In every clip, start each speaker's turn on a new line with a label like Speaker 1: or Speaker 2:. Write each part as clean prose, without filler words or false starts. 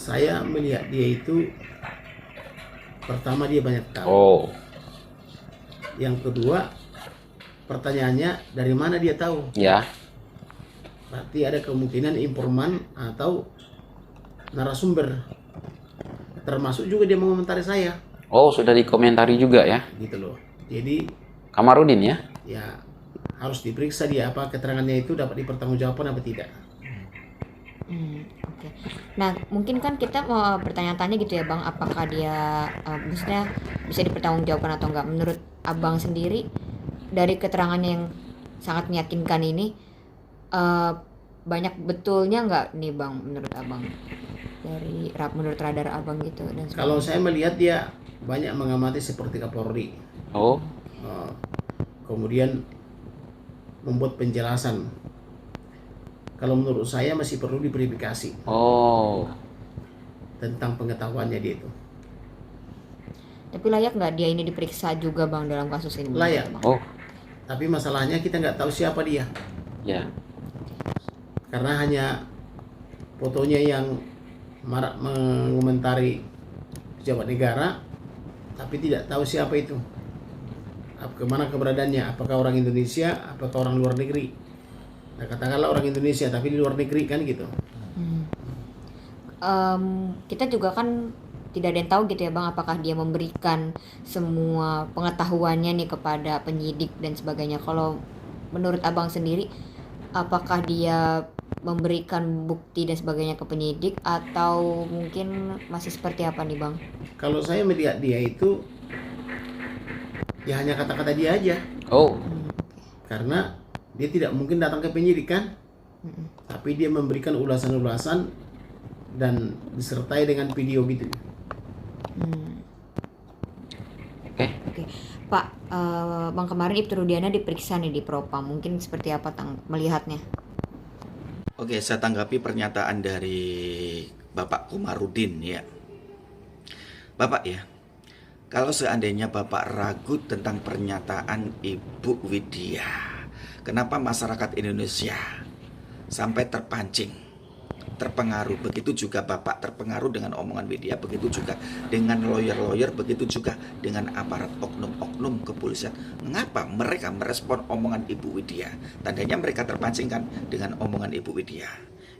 Speaker 1: Saya melihat dia itu, pertama dia banyak tahu.
Speaker 2: Oh,
Speaker 1: Yang kedua, pertanyaannya dari mana dia tahu?
Speaker 2: ya.
Speaker 1: Berarti ada kemungkinan informan atau narasumber. Termasuk juga dia mengomentari saya,
Speaker 2: Oh, sudah dikomentari juga ya.
Speaker 1: gitu loh. Jadi
Speaker 2: Kamarudin ya?
Speaker 1: ya harus diperiksa dia, apa keterangannya itu dapat dipertanggungjawabkan apa tidak.
Speaker 3: Oke. Nah, mungkin kan kita mau bertanya-tanya gitu ya Bang, apakah dia maksudnya bisa dipertanggungjawabkan atau enggak. Menurut Abang sendiri dari keterangannya yang sangat meyakinkan ini, banyak betulnya enggak nih Bang menurut Abang? Menurut radar Abang gitu dan sebagainya.
Speaker 1: Kalau saya melihat dia banyak mengamati seperti Kapolri,
Speaker 2: Oh,
Speaker 1: kemudian membuat penjelasan. Kalau menurut saya masih perlu diverifikasi
Speaker 2: oh.
Speaker 1: tentang pengetahuannya dia itu.
Speaker 3: Tapi layak nggak dia ini diperiksa juga Bang dalam kasus ini? menurut
Speaker 1: Layak.
Speaker 3: Abang?
Speaker 2: Oh,
Speaker 1: Tapi masalahnya kita nggak tahu siapa dia,
Speaker 2: ya.
Speaker 1: karena hanya fotonya yang marak mengomentari pejabat negara, tapi tidak tahu siapa itu, kemana keberadaannya, apakah orang Indonesia, apakah orang luar negeri. Nah, katakanlah orang Indonesia tapi di luar negeri, kan gitu.
Speaker 3: Kita juga kan tidak ada yang tahu gitu ya Bang, apakah dia memberikan semua pengetahuannya nih kepada penyidik dan sebagainya. Kalau menurut Abang sendiri, apakah dia memberikan bukti dan sebagainya ke penyidik atau mungkin masih seperti apa nih Bang?
Speaker 1: Kalau saya melihat dia itu ya hanya kata-kata dia aja,
Speaker 2: Oh,
Speaker 1: karena dia tidak mungkin datang ke penyidik kan, tapi dia memberikan ulasan-ulasan dan disertai dengan video gitu.
Speaker 2: oke.
Speaker 3: Oke, Pak, Bang kemarin Ibtu Rudiana diperiksa nih di Propam, mungkin seperti apa melihatnya?
Speaker 4: Oke, saya tanggapi pernyataan dari Bapak Komarudin ya. Bapak ya, kalau seandainya Bapak ragu tentang pernyataan Ibu Widya, kenapa masyarakat Indonesia sampai terpancing, terpengaruh? Begitu juga Bapak terpengaruh dengan omongan Widya, begitu juga dengan lawyer-lawyer, begitu juga dengan aparat oknum-oknum kepolisian. Mengapa mereka merespon omongan Ibu Widya? Tandanya mereka terpancing kan dengan omongan Ibu Widya.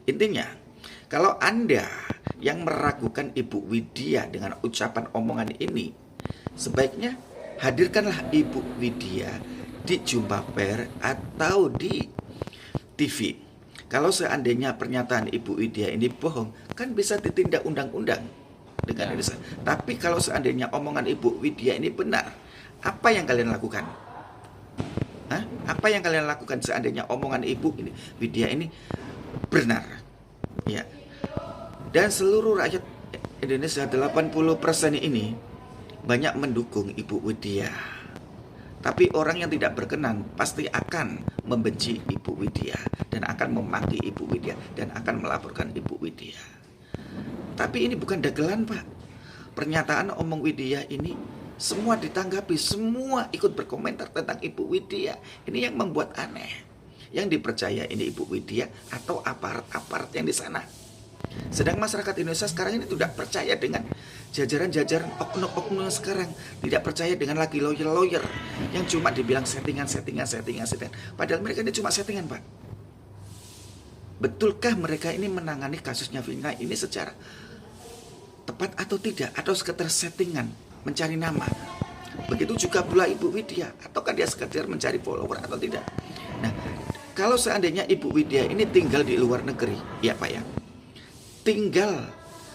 Speaker 4: Intinya, kalau Anda yang meragukan Ibu Widya dengan ucapan omongan ini, sebaiknya hadirkanlah Ibu Widya di jumpa pers atau di TV. Kalau seandainya pernyataan Ibu Widya ini bohong, kan bisa ditindak undang-undang dengan Indonesia. Tapi kalau seandainya omongan Ibu Widya ini benar, apa yang kalian lakukan? Hah? Apa yang kalian lakukan seandainya omongan Ibu Widya ini benar? Ya. Dan seluruh rakyat Indonesia 80% ini banyak mendukung Ibu Widya. Tapi orang yang tidak berkenan pasti akan membenci Ibu Widya dan akan memaki Ibu Widya dan akan melaporkan Ibu Widya. Tapi ini bukan dagelan, Pak. Pernyataan omong Widya ini semua ditanggapi, semua ikut berkomentar tentang Ibu Widya. Ini yang membuat aneh. Yang dipercaya ini Ibu Widya atau aparat-aparat yang di sana. Sedang masyarakat Indonesia sekarang ini tidak percaya dengan jajaran-jajaran oknum-oknum sekarang, tidak percaya dengan lagi lawyer-lawyer yang cuma dibilang settingan. Padahal mereka ini cuma settingan, Pak. Betulkah mereka ini menangani kasusnya Vina ini secara tepat atau tidak, atau sekedar settingan mencari nama? Begitu juga pula Ibu Widya, ataukah dia sekedar mencari follower atau tidak? Nah, kalau seandainya Ibu Widya ini tinggal di luar negeri, ya Pak ya, tinggal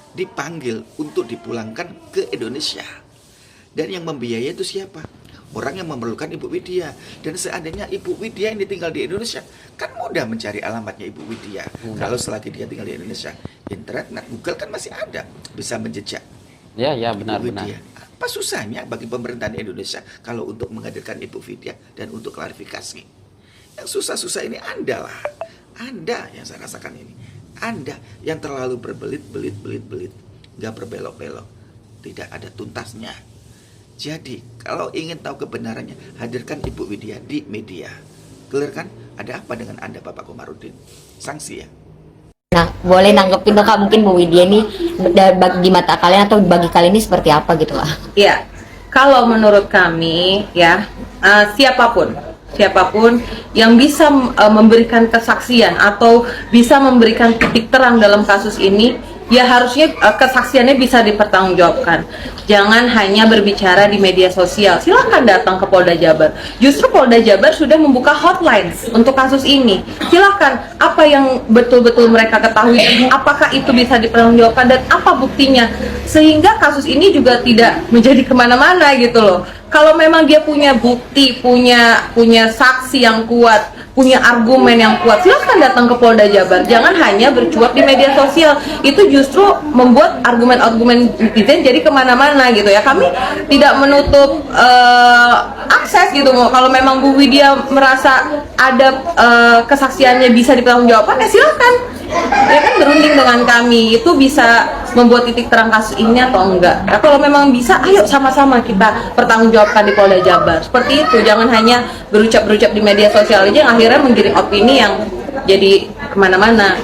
Speaker 4: dipanggil untuk dipulangkan ke Indonesia. Dan yang membiayai itu siapa? Orang yang memerlukan Ibu Widya. Dan seandainya Ibu Widya ini tinggal di Indonesia, kan mudah mencari alamatnya Ibu Widya. Kalau selagi dia tinggal di Indonesia, internet, Google kan masih ada, bisa menjejak
Speaker 2: Ya, ya,
Speaker 4: Ibu
Speaker 2: benar-benar.
Speaker 4: Widya. Apa susahnya bagi pemerintahan Indonesia kalau untuk menghadirkan Ibu Widya dan untuk klarifikasi? Yang susah-susah ini Anda lah. Anda yang saya rasakan ini. Anda yang terlalu berbelit-belit, gak berbelok-belok, tidak ada tuntasnya. Jadi kalau ingin tahu kebenarannya, hadirkan Ibu Widya di media. Clear kan? Ada apa dengan Anda Bapak Komarudin? Sanksi ya?
Speaker 3: boleh nanggepin dong Kak, mungkin Bu Widya ini bagi mata kalian atau bagi kalian ini seperti apa gitu lah.
Speaker 5: Iya, kalau menurut kami ya, siapapun yang bisa memberikan kesaksian atau bisa memberikan titik terang dalam kasus ini, ya harusnya kesaksiannya bisa dipertanggungjawabkan. Jangan hanya berbicara di media sosial. Silakan datang ke Polda Jabar. Justru Polda Jabar sudah membuka hotline untuk kasus ini. Silakan, apa yang betul-betul mereka ketahui, apakah itu bisa dipertanggungjawabkan dan apa buktinya, sehingga kasus ini juga tidak menjadi kemana-mana gitu loh. Kalau memang dia punya bukti, punya saksi yang kuat, punya argumen yang kuat, silahkan datang ke Polda Jabar. Jangan hanya bercuap di media sosial. Itu justru membuat argumen-argumen netizen jadi kemana-mana gitu ya. Kami tidak menutup akses gitu. Kalau memang Bu Widya merasa ada kesaksiannya bisa dipertanggungjawabkan, ya silahkan. Ya kan, berunding dengan kami, itu bisa membuat titik terang kasus ini atau enggak. Ya, kalau memang bisa, ayo sama-sama kita pertanggungjawabkan di Polda Jabar. Seperti itu, jangan hanya berucap-berucap di media sosial aja yang akhirnya menggiring opini yang jadi kemana-mana.